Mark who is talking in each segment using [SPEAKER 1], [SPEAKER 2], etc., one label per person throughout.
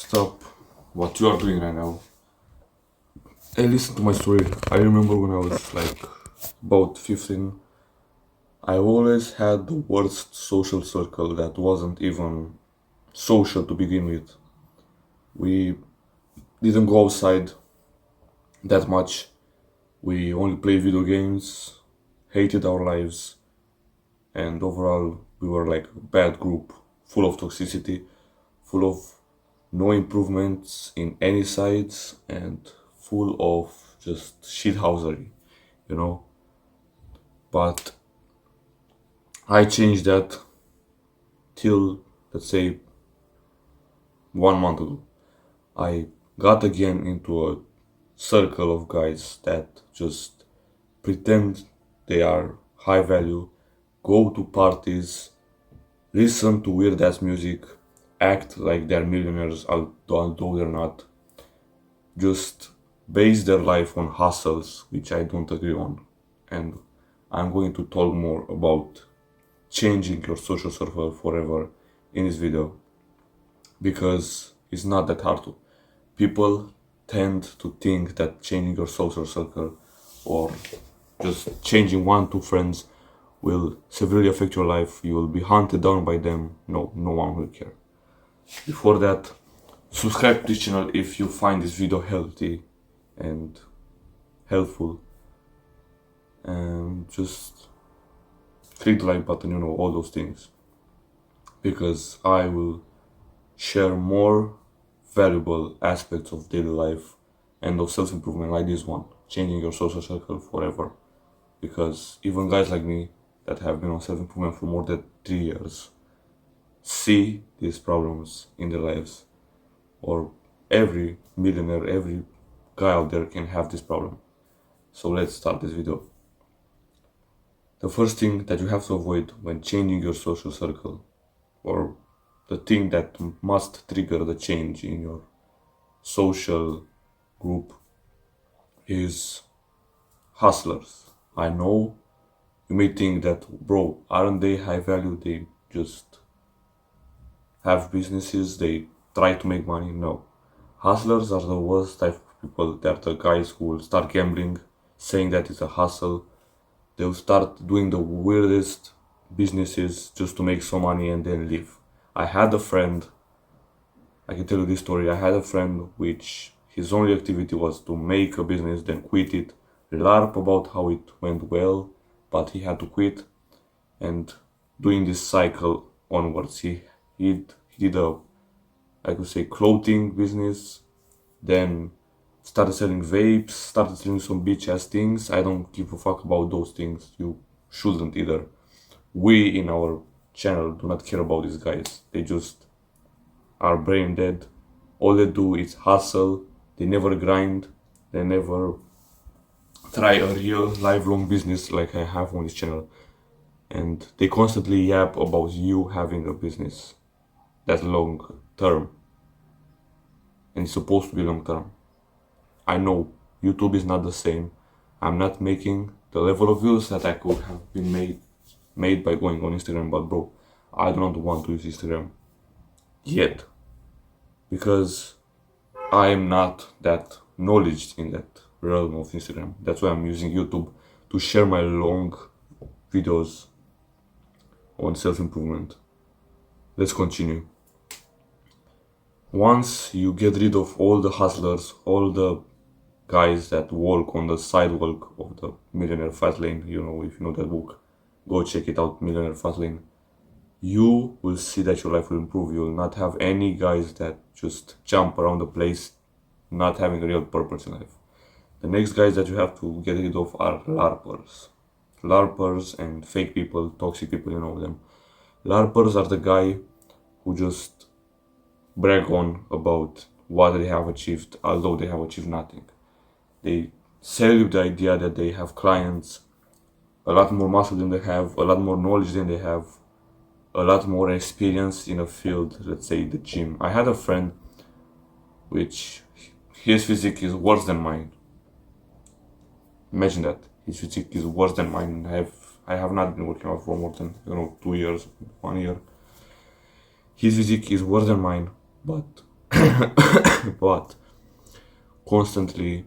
[SPEAKER 1] stop what you are doing right now and listen to my story. I remember when I was like about 15, I always had the worst social circle that wasn't even social to begin with. We didn't go outside that much. We only played video games, hated our lives, and overall, we were like a bad group, full of toxicity, full of no improvements in any sides, and full of just shithousery, you know. But I changed that till, let's say, 1 month ago. I got again into a circle of guys that just pretend they are high value, go to parties, listen to weird ass music, act like they're millionaires although they're not, just base their life on hustles, which I don't agree on. And I'm going to talk more about changing your social circle forever in this video because it's not that hard to. People tend to think that changing your social circle or just changing one, two friends will severely affect your life. You will be hunted down by them. No, no one will care. Before that, subscribe to this channel if you find this video healthy and helpful. And just click the like button, all those things. Because I will share more valuable aspects of daily life and of self-improvement like this one, changing your social circle forever. Because even guys like me that have been on self-improvement for more than 3 years see these problems in their lives, or every millionaire, every guy out there can have this problem. So let's start this video. The first thing that you have to avoid when changing your social circle, or the thing that must trigger the change in your social group, is hustlers. I know you may think that, bro, aren't they high value? They just have businesses, they try to make money. No. Hustlers are the worst type of people. They're the guys who will start gambling, saying that it's a hustle. They'll start doing the weirdest businesses just to make some money and then leave. I had a friend, I can tell you this story. I had a friend which his only activity was to make a business, then quit it, LARP about how it went well, but he had to quit, and doing this cycle onwards. He did a, I could say, clothing business, then started selling vapes, started selling some bitch ass things. I don't give a fuck about those things. You shouldn't either. We in our channel do not care about these guys. They just are brain dead. All they do is hustle. They never grind. They never try a real lifelong business like I have on this channel. And they constantly yap about you having a business that's long term. And it's supposed to be long term. I know YouTube is not the same. I'm not making the level of views that I could have been made by going on Instagram, but bro, I do not want to use Instagram yet because I am not that knowledge in that realm of Instagram. That's why I'm using YouTube to share my long videos on self-improvement. Let's continue. Once you get rid of all the hustlers, all the guys that walk on the sidewalk of the Millionaire Fast Lane, if you know that book, go check it out, Millionaire Fast Lane. You will see that your life will improve. You will not have any guys that just jump around the place, not having a real purpose in life. The next guys that you have to get rid of are LARPers. LARPers and fake people, toxic people, you know them. LARPers are the guy who just brag on about what they have achieved, although they have achieved nothing. They sell you the idea that they have clients, a lot more muscle than they have, a lot more knowledge than they have, a lot more experience in a field, let's say the gym. I had a friend which his physique is worse than mine. Imagine that. His physique is worse than mine. I have not been working out for more than 2 years, 1 year. His physique is worse than mine, but but constantly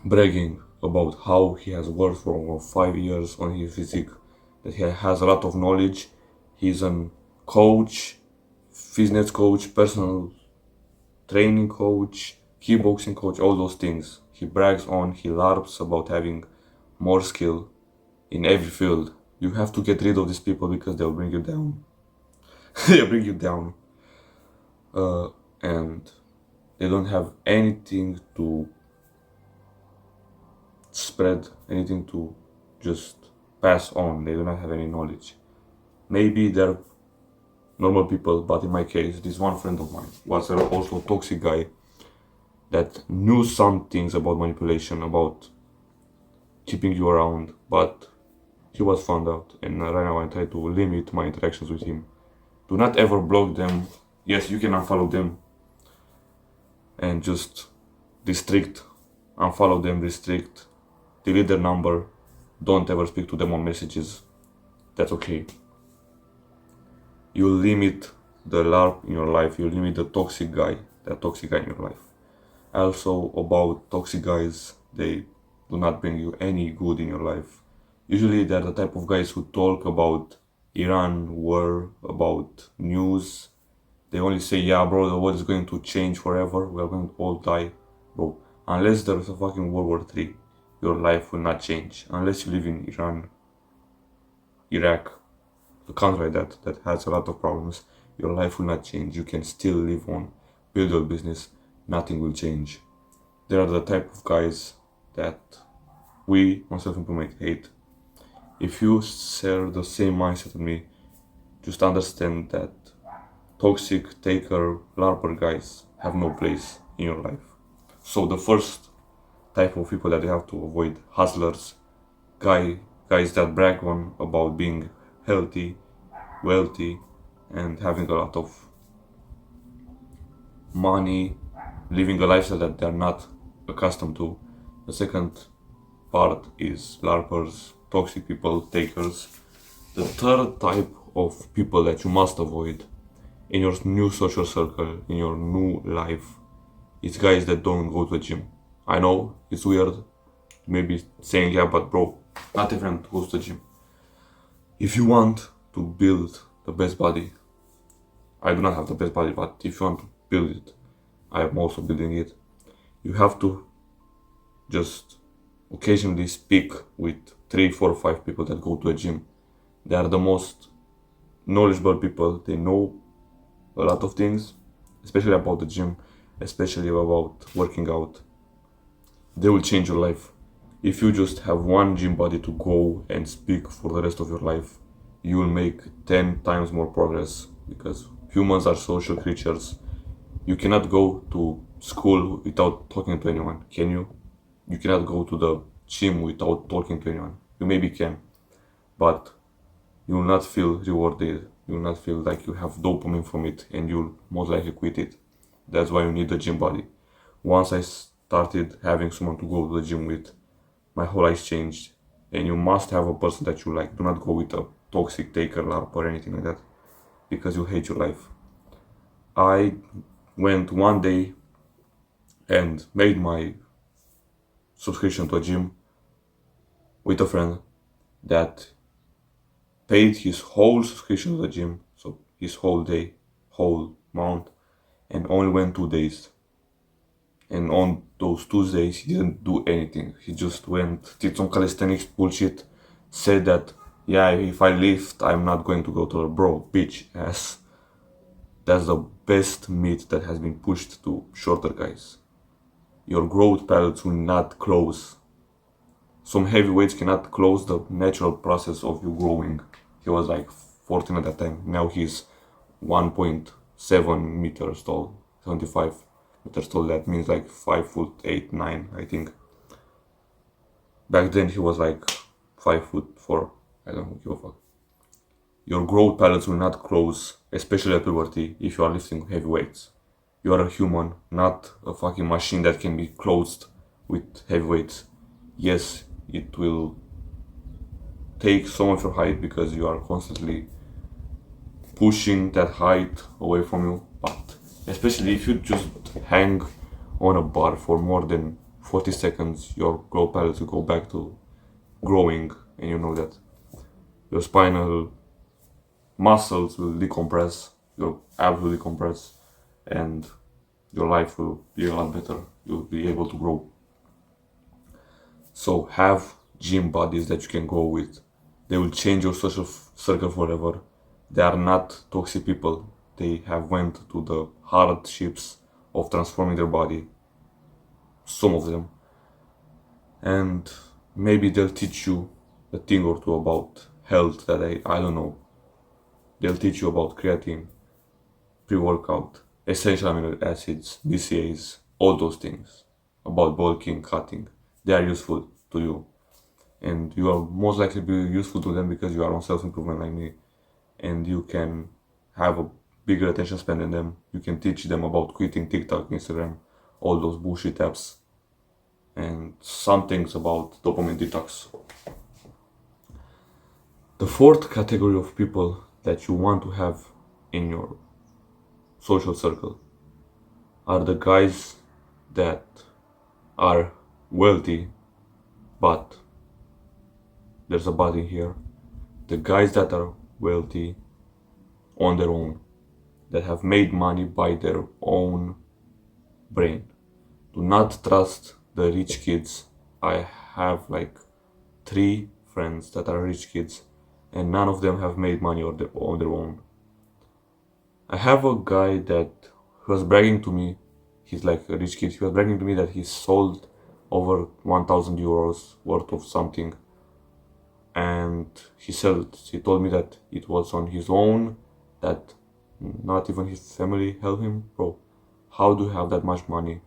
[SPEAKER 1] bragging about how he has worked for over 5 years on his physique, that he has a lot of knowledge. He's a coach, fitness coach, personal training coach, kickboxing coach, all those things. He brags on, he larps about having more skill in every field. You have to get rid of these people because they'll bring you down. They'll bring you down. And they don't have anything to spread, anything to just pass on. They do not have any knowledge. Maybe they're normal people, but in my case, this one friend of mine was also a toxic guy that knew some things about manipulation, about keeping you around, but he was found out. And right now I try to limit my interactions with him. Do not ever block them. Yes, you can unfollow them and just restrict, unfollow them, restrict, delete their number. Don't ever speak to them on messages. That's okay. You limit the LARP in your life, you limit the toxic guy in your life. Also, about toxic guys, they do not bring you any good in your life. Usually, they're the type of guys who talk about Iran war, about news. They only say, yeah, bro, the world is going to change forever, we're going to all die. Bro, unless there's a fucking World War III, your life will not change. Unless you live in Iran, Iraq, a country that has a lot of problems, your life will not change. You can still live on, build your business, nothing will change. They are the type of guys that we on self-improvement hate. If you share the same mindset with me, just understand that toxic, taker, larper guys have no place in your life. So the first type of people that you have to avoid, hustlers, guys that brag on about being healthy, wealthy, and having a lot of money, living a lifestyle that they're not accustomed to. The second part is larpers, toxic people, takers. The third type of people that you must avoid in your new social circle, in your new life, is guys that don't go to the gym. I know it's weird, maybe saying yeah, but bro, not everyone goes to the gym. If you want to build the best body, I do not have the best body, but if you want to build it, I am also building it. You have to just occasionally speak with 3, 4, 5 people that go to a gym. They are the most knowledgeable people. They know a lot of things, especially about the gym, especially about working out. They will change your life. If you just have one gym buddy to go and speak for the rest of your life, you will make 10 times more progress, because humans are social creatures. You cannot go to school without talking to anyone, can you? You cannot go to the gym without talking to anyone. You maybe can, but you will not feel rewarded. You will not feel like you have dopamine from it, and you'll most likely quit it. That's why you need the gym buddy. Once I started having someone to go to the gym with, my whole life changed. And you must have a person that you like. Do not go with a toxic taker, LARP, or anything like that, because you hate your life. I went one day and made my subscription to a gym with a friend that paid his whole subscription to the gym, so his whole day, whole month, and only went 2 days. And on those 2 days, he didn't do anything. He just went, did some calisthenics bullshit, said that, yeah, if I lift, I'm not going to go to the bro, bitch ass. That's the best myth that has been pushed to shorter guys. Your growth pellets will not close. Some heavyweights cannot close the natural process of you growing. He was like 14 at that time. Now he's 1.7 meters tall, 75 meters tall. That means like 5 foot 8, 9, I think. Back then he was like 5 foot 4. I don't give a fuck. Your growth pellets will not close, especially at puberty, if you are lifting heavy weights. You are a human, not a fucking machine that can be closed with heavy weights. Yes, it will take some of your height because you are constantly pushing that height away from you, but Especially if you just hang on a bar for more than 40 seconds, your growth patterns will go back to growing, and you know that your spinal muscles will decompress, your abs will decompress, and your life will be a lot better. You'll be able to grow. So have gym buddies that you can go with. They will change your social circle forever. They are not toxic people. They have went to the hardships of transforming their body, some of them, and maybe they'll teach you a thing or two about health that I don't know. They'll teach you about creatine, pre-workout, essential amino acids, BCAAs, all those things about bulking, cutting. They are useful to you, and you are most likely be useful to them because you are on self-improvement like me, and you can have a bigger attention span than them. You can teach them about quitting TikTok, Instagram, all those bullshit apps, and some things about dopamine detox. The fourth category of people that you want to have in your social circle are the guys that are wealthy, but there's a but in here. The guys that are wealthy on their own, that have made money by their own brain. Do not trust the rich kids. I have like 3 friends that are rich kids, and none of them have made money on their own. I have a guy that was bragging to me, he's like a rich kid, he was bragging to me that he sold over 1,000 euros worth of something, and he told me that it was on his own, that not even his family helped him. Bro, how do you have that much money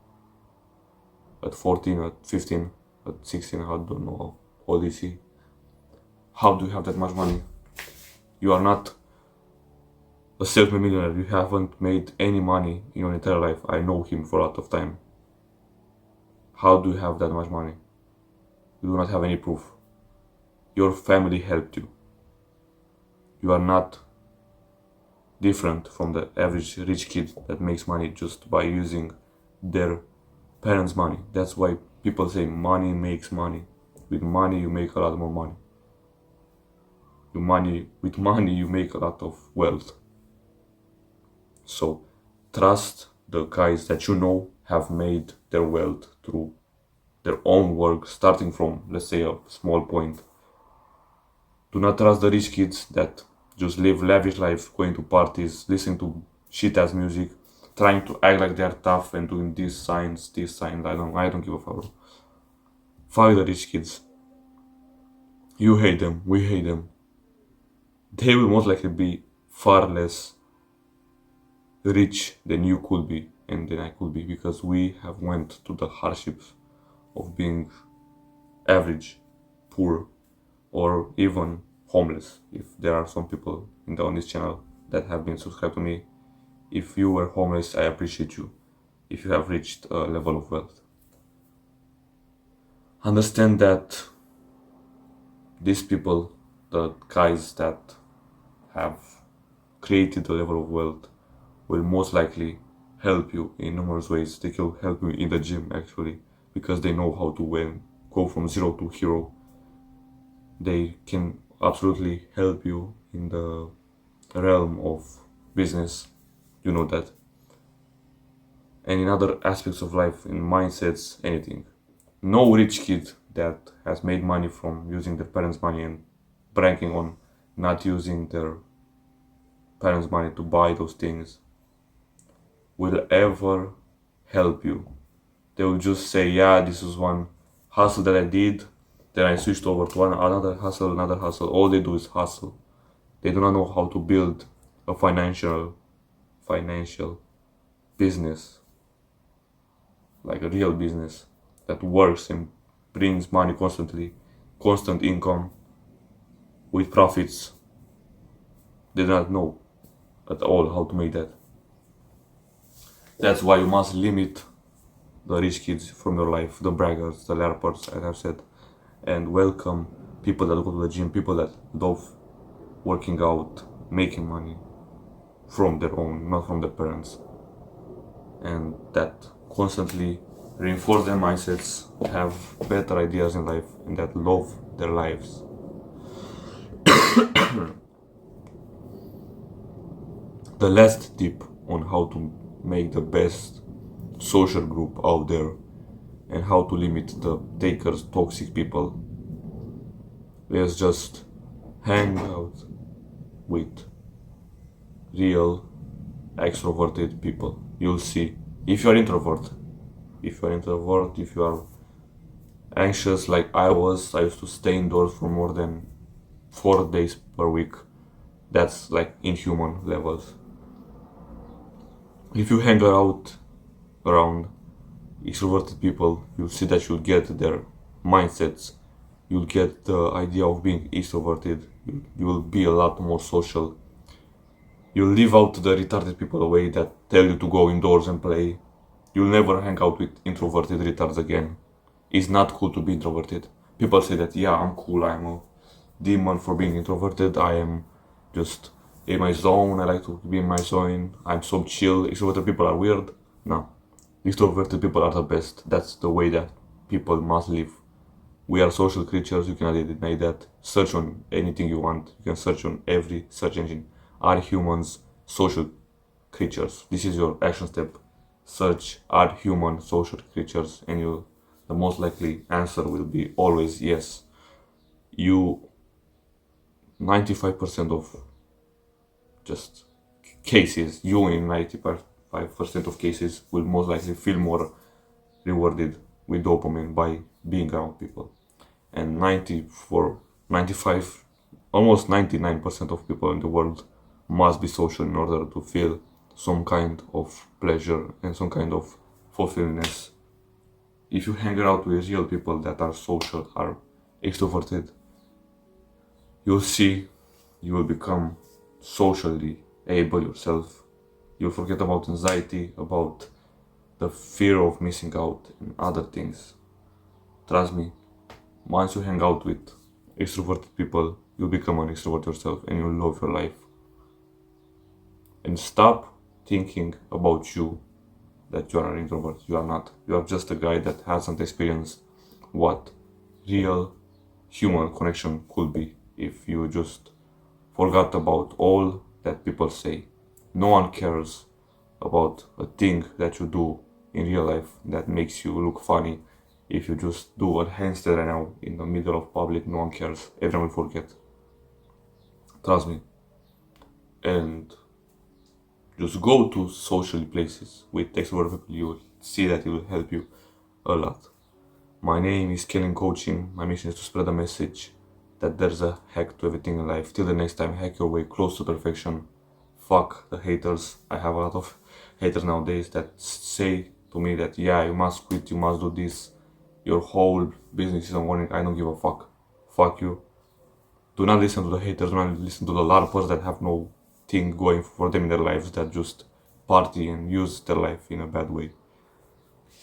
[SPEAKER 1] at 14, at 15, at 16? I don't know how old is he. How do you have that much money? You are not a self-made millionaire. You haven't made any money in your entire life. I know him for a lot of time. How do you have that much money? You do not have any proof. Your family helped you. You are not different from the average rich kid that makes money just by using their parents' money. That's why people say money makes money. With money you make a lot more money. With money you make a lot of wealth. So trust the guys that you know have made their wealth through their own work, starting from, let's say, a small point. Do not trust the rich kids that just live lavish life, going to parties, listening to shit ass music, trying to act like they're tough and doing these signs. I don't give a fuck. Fuck the rich kids. You hate them, we hate them. They will most likely be far less rich than you could be and than I could be, because we have went to the hardships of being average, poor, or even homeless. If there are some people on this channel that have been subscribed to me, if you were homeless, I appreciate you. If you have reached a level of wealth, understand that these people, the guys that have created the level of wealth, will most likely help you in numerous ways. They can help you in the gym actually, because they know how to go from zero to hero. They can absolutely help you in the realm of business, you know that, and in other aspects of life, in mindsets, anything. No rich kid that has made money from using their parents' money and bragging on not using their parents' money to buy those things will ever help you. They will just say, yeah, this is one hustle that I did, then I switched over to another hustle. All they do is hustle. They do not know how to build a financial business, like a real business that works and brings money constantly, constant income with profits. They do not know at all how to make that. That's why you must limit the rich kids from your life, the braggers, the larpers, as I've said, and welcome people that go to the gym, people that love working out, making money from their own, not from their parents. and that constantly reinforce their mindsets, have better ideas in life, and that love their lives. The last tip on how to make the best social group out there and how to limit the takers, toxic people. Let's just hang out with real extroverted people. You'll see. If you're introvert, if you are anxious like I used to stay indoors for more than 4 days per week. That's like inhuman levels. If you hang out around extroverted people, you'll see that you'll get their mindsets. You'll get the idea of being extroverted. You will be a lot more social. You'll leave out the retarded people away that tell you to go indoors and play. You'll never hang out with introverted retards again. It's not cool to be introverted. People say that, yeah, I'm cool, I'm a demon for being introverted, I am just in my zone, I like to be in my zone, I'm so chill, extroverted people are weird. No. Extroverted people are the best. That's the way that people must live. We are social creatures, you cannot deny that. Search on anything you want, you can search on every search engine. Are humans social creatures? This is your action step. Search are human social creatures, and the most likely answer will be always yes. You 95% of just cases, you in 95% of cases will most likely feel more rewarded with dopamine by being around people. And 94, 95, almost 99% of people in the world must be social in order to feel some kind of pleasure and some kind of fulfillment. If you hang out with real people that are social, are extroverted, you'll see you will become socially able yourself. You'll forget about anxiety, about the fear of missing out and other things. Trust me, once you hang out with extroverted people, you'll become an extrovert yourself and you'll love your life. And stop thinking about you that you are an introvert. You are not. You are just a guy that hasn't experienced what real human connection could be if you just forgot about all that people say. No one cares about a thing that you do in real life that makes you look funny. If you just do a handstand right now in the middle of public, no one cares. Everyone will forget. Trust me. And just go to social places with extrovert people. You will see that it will help you a lot. My name is Kalin Coaching. My mission is to spread a message that there's a hack to everything in life. Till the next time, hack your way close to perfection. Fuck the haters. I have a lot of haters nowadays that say to me that, yeah, you must quit, you must do this. Your whole business isn't working. I don't give a fuck. Fuck you. Do not listen to the haters. Do not listen to the larpers that have no thing going for them in their lives, that just party and use their life in a bad way.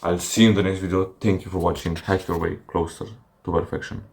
[SPEAKER 1] I'll see you in the next video. Thank you for watching. Hack your way closer to perfection.